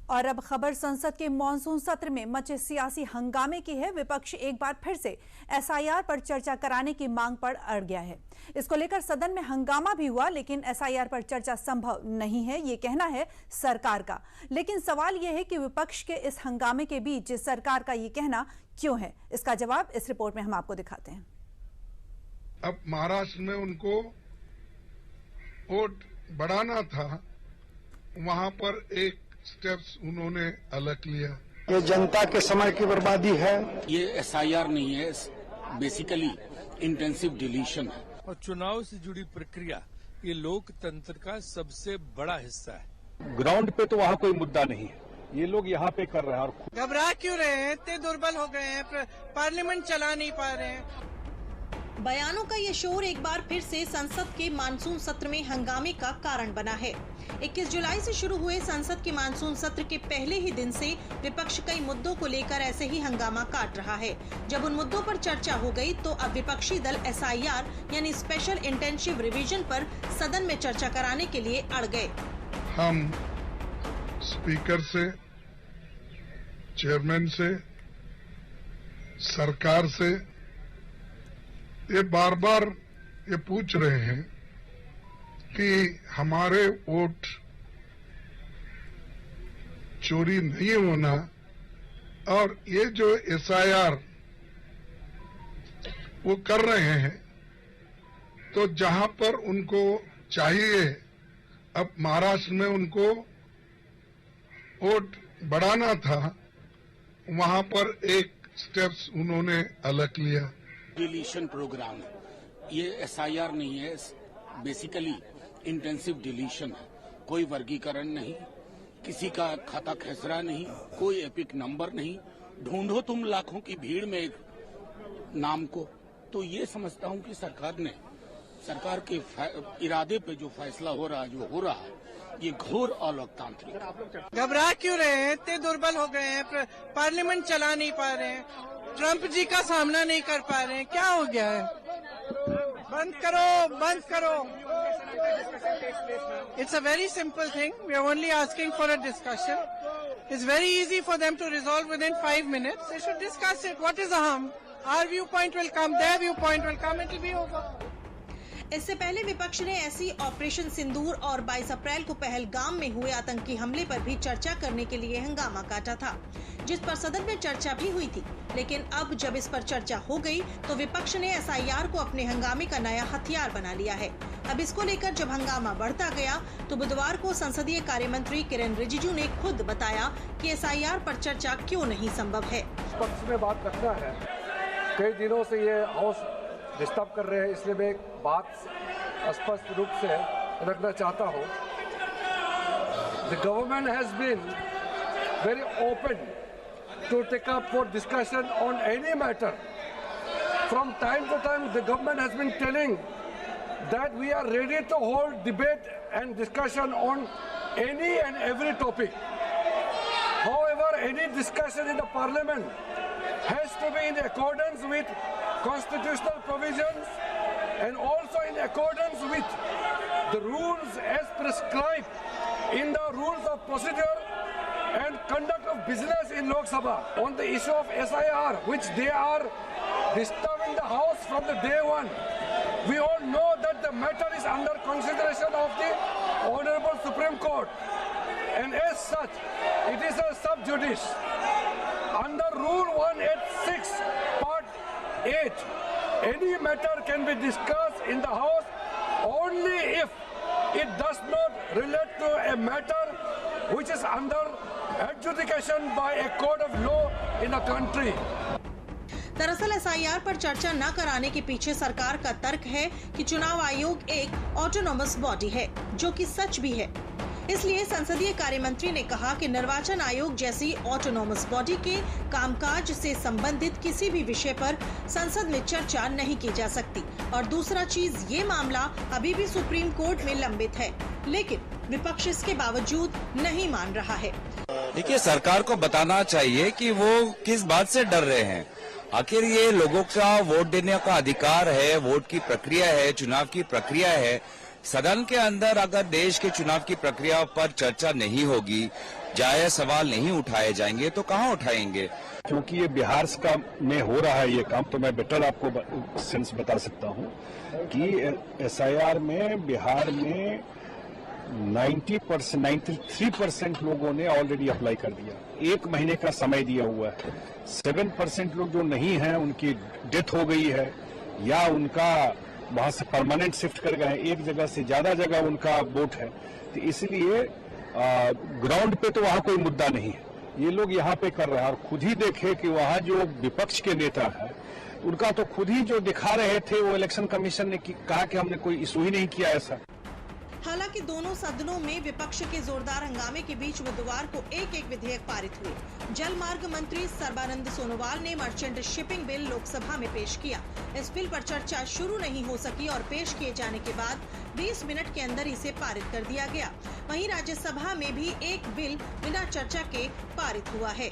और अब खबर संसद के मॉनसून सत्र में मचे सियासी हंगामे की है। विपक्ष एक बार फिर से एसआईआर पर चर्चा कराने की मांग पर अड़ गया है। इसको लेकर सदन में हंगामा भी हुआ, लेकिन एसआईआर पर चर्चा संभव नहीं है, ये कहना है सरकार का। लेकिन सवाल यह है कि विपक्ष के इस हंगामे के बीच सरकार का ये कहना क्यों है? इसका जवाब इस रिपोर्ट में हम आपको दिखाते हैं। अब महाराष्ट्र में उनको वोट बढ़ाना था, वहां पर एक स्टेप्स उन्होंने अलग लिया। ये जनता के समय की बर्बादी है। ये एसआईआर नहीं है, बेसिकली इंटेंसिव डिलीशन है। और चुनाव से जुड़ी प्रक्रिया ये लोकतंत्र का सबसे बड़ा हिस्सा है। ग्राउंड पे तो वहाँ कोई मुद्दा नहीं है, ये लोग यहाँ पे कर रहे हैं। और घबरा क्यों रहे हैं? इतने दुर्बल हो गए हैं, पार्लियामेंट चला नहीं पा रहे हैं। बयानों का ये शोर एक बार फिर से संसद के मानसून सत्र में हंगामे का कारण बना है। 21 जुलाई से शुरू हुए संसद के मानसून सत्र के पहले ही दिन से विपक्ष कई मुद्दों को लेकर ऐसे ही हंगामा काट रहा है। जब उन मुद्दों पर चर्चा हो गई तो अब विपक्षी दल एसआईआर यानी स्पेशल इंटेंसिव रिवीजन पर सदन में चर्चा कराने के लिए अड़ गए। हम स्पीकर से, चेयरमैन से, सरकार से ये बार बार ये पूछ रहे हैं कि हमारे वोट चोरी नहीं होना, और ये जो एसआईआर वो कर रहे हैं, तो जहां पर उनको चाहिए, अब महाराष्ट्र में उनको वोट बढ़ाना था, वहां पर एक स्टेप्स उन्होंने अलग लिया। डिलीशन प्रोग्राम है, ये एसआईआर नहीं है, बेसिकली इंटेंसिव डिलीशन है। कोई वर्गीकरण नहीं, किसी का खाता खसरा नहीं, कोई एपिक नंबर नहीं। ढूंढो तुम लाखों की भीड़ में एक नाम को। तो ये समझता हूं कि सरकार के इरादे पे जो फैसला हो रहा है, जो हो रहा है, ये घोर अलोकतांत्रिक। घबरा क्यों रहे हैं? इतने दुर्बल हो गए हैं, पार्लियामेंट चला नहीं पा रहे हैं, ट्रंप जी का सामना नहीं कर पा रहे हैं। क्या हो गया है? बंद करो, बंद करो। It's a very simple thing. We are only asking for a discussion. It's very easy for them to resolve within 5 minutes. They should discuss it. What is the harm? Our viewpoint will come, their viewpoint will come, it will be over. इससे पहले विपक्ष ने ऐसी operation सिंदूर और 22 अप्रैल को पहलगाम में हुए आतंकी हमले पर भी चर्चा करने के लिए हंगामा काटा था, जिस पर सदन में चर्चा भी हुई थी। लेकिन अब जब इस पर चर्चा हो गई तो विपक्ष ने एसआईआर को अपने हंगामे का नया हथियार बना लिया है। अब इसको लेकर जब हंगामा बढ़ता गया तो बुधवार को संसदीय कार्य मंत्री किरेन रिजिजू ने खुद बताया कि एसआईआर पर चर्चा क्यों नहीं संभव है। पक्ष में बात रखना है, कई दिनों से ये हाउस डिस्टर्ब कर रहे हैं, इसलिए मैं एक बात स्पष्ट रूप से रखना चाहता हूँ। The government has been very open to take up for discussion on any matter. From time to time, the government has been telling that we are ready to hold debate and discussion on any and every topic. However, any discussion in the parliament has to be in accordance with constitutional provisions and also in accordance with the rules as prescribed in the rules of procedure and conduct of business in Lok Sabha. On the issue of SIR, which they are disturbing the House from the day one, we all know that the matter is under consideration of the Honorable Supreme Court, and as such, it is a sub judice. Under Rule 186, Part 8, any matter can be discussed in the House only if it does not relate to a matter which is under adjudication by a court of law in a country. दरअसल SIR पर चर्चा न कराने के पीछे सरकार का तर्क है कि चुनाव आयोग एक ऑटोनोमस बॉडी है, जो कि सच भी है। इसलिए संसदीय कार्य मंत्री ने कहा कि निर्वाचन आयोग जैसी ऑटोनोमस बॉडी के कामकाज से संबंधित किसी भी विषय पर संसद में चर्चा नहीं की जा सकती। और दूसरा चीज, ये मामला अभी भी सुप्रीम कोर्ट में लंबित है, लेकिन विपक्ष इसके बावजूद नहीं मान रहा है। देखिए, सरकार को बताना चाहिए कि वो किस बात से डर रहे हैं। आखिर ये लोगों का वोट देने का अधिकार है, वोट की प्रक्रिया है, चुनाव की प्रक्रिया है। सदन के अंदर अगर देश के चुनाव की प्रक्रिया पर चर्चा नहीं होगी, जायज सवाल नहीं उठाए जाएंगे तो कहां उठाएंगे? क्योंकि ये बिहार का में हो रहा है ये काम, तो मैं बेटर आपको सेंस बता सकता हूं कि एसआईआर में बिहार में 93% लोगों ने ऑलरेडी अप्लाई कर दिया। 1 महीने का समय दिया हुआ है। 7% लोग जो नहीं हैं उनकी डेथ हो गई है या उनका वहां से परमानेंट शिफ्ट कर गए हैं, एक जगह से ज्यादा जगह उनका वोट है, तो इसलिए ग्राउंड पे तो वहां कोई मुद्दा नहीं है। ये लोग यहाँ पे कर रहे हैं और खुद ही देखे कि वहां जो विपक्ष के नेता है उनका तो खुद ही जो दिखा रहे थे, वो इलेक्शन कमीशन ने कहा कि हमने कोई इशू ही नहीं किया ऐसा। हालांकि दोनों सदनों में विपक्ष के जोरदार हंगामे के बीच बुधवार को एक विधेयक पारित हुए। जल मार्ग मंत्री सर्बानंद सोनोवाल ने मर्चेंट शिपिंग बिल लोकसभा में पेश किया। इस बिल पर चर्चा शुरू नहीं हो सकी और पेश किए जाने के बाद 20 मिनट के अंदर इसे पारित कर दिया गया। वहीं राज्यसभा में भी एक बिल बिना चर्चा के पारित हुआ है।